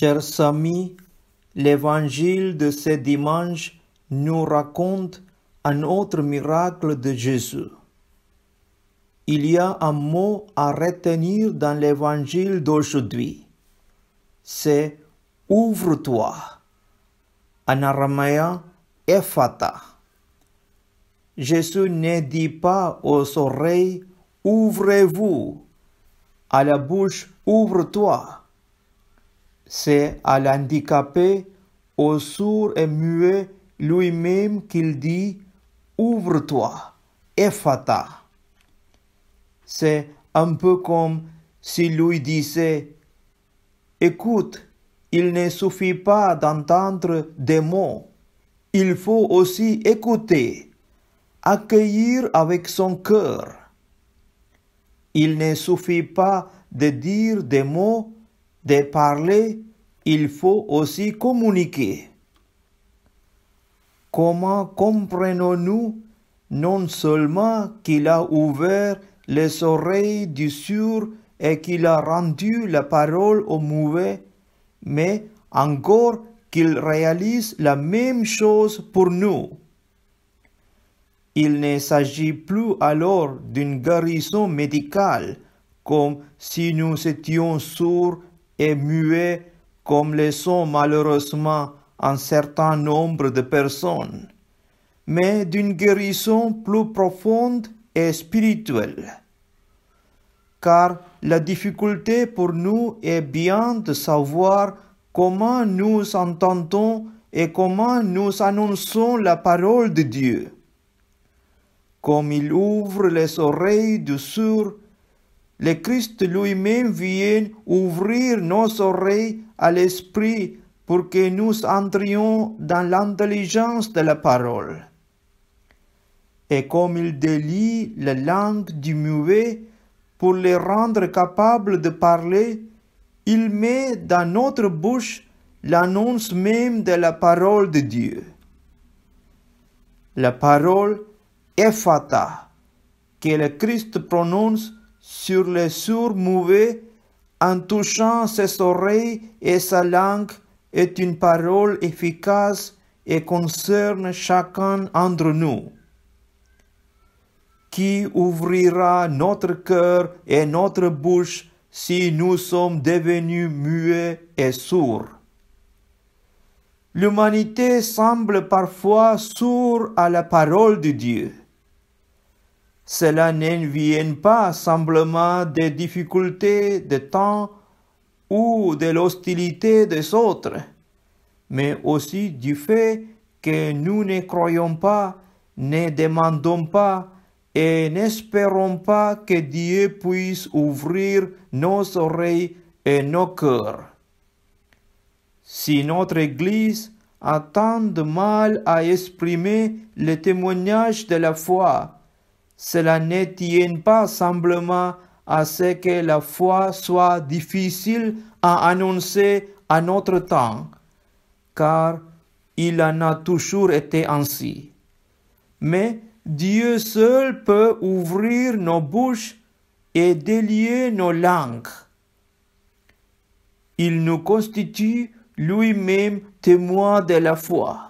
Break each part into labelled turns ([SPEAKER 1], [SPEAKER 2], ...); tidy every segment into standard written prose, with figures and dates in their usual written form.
[SPEAKER 1] Chers amis, l'évangile de ce dimanche nous raconte un autre miracle de Jésus. Il y a un mot à retenir dans l'évangile d'aujourd'hui. C'est « ouvre-toi ». En araméen, « ephata ». Jésus ne dit pas aux oreilles « ouvrez-vous », à la bouche « ouvre-toi ». C'est à l'handicapé, au sourd et muet lui-même qu'il dit « ouvre-toi, ephata ». C'est un peu comme s'il lui disait « écoute, il ne suffit pas d'entendre des mots, il faut aussi écouter, accueillir avec son cœur. Il ne suffit pas de dire des mots, de parler, il faut aussi communiquer. » Comment comprenons-nous non seulement qu'il a ouvert les oreilles du sourd et qu'il a rendu la parole au muet, mais encore qu'il réalise la même chose pour nous. Il ne s'agit plus alors d'une guérison médicale, comme si nous étions sourds et muets, comme le sont malheureusement un certain nombre de personnes, mais d'une guérison plus profonde et spirituelle. Car la difficulté pour nous est bien de savoir comment nous entendons et comment nous annonçons la parole de Dieu. Comme il ouvre les oreilles du sourd, le Christ lui-même vient ouvrir nos oreilles à l'esprit pour que nous entrions dans l'intelligence de la parole. Et comme il délie la langue du muet pour les rendre capables de parler, il met dans notre bouche l'annonce même de la parole de Dieu. La parole ephata que le Christ prononce sur les sourds muets en touchant ses oreilles et sa langue est une parole efficace et concerne chacun d'entre nous. Qui ouvrira notre cœur et notre bouche si nous sommes devenus muets et sourds? L'humanité semble parfois sourde à la parole de Dieu. Cela ne vient pas simplement des difficultés de temps ou de l'hostilité des autres, mais aussi du fait que nous ne croyons pas, ne demandons pas et n'espérons pas que Dieu puisse ouvrir nos oreilles et nos cœurs. Si notre Église a tant de mal à exprimer le témoignage de la foi, cela ne tient pas simplement à ce que la foi soit difficile à annoncer à notre temps, car il en a toujours été ainsi. Mais Dieu seul peut ouvrir nos bouches et délier nos langues. Il nous constitue lui-même témoin de la foi.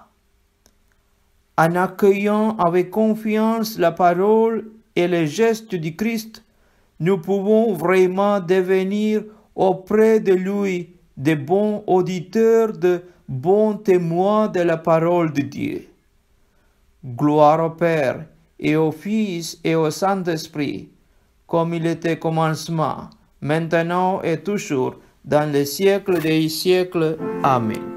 [SPEAKER 1] En accueillant avec confiance la parole et les gestes du Christ, nous pouvons vraiment devenir auprès de lui de bons auditeurs, de bons témoins de la parole de Dieu. Gloire au Père, et au Fils, et au Saint-Esprit, comme il était au commencement, maintenant et toujours, dans les siècles des siècles. Amen.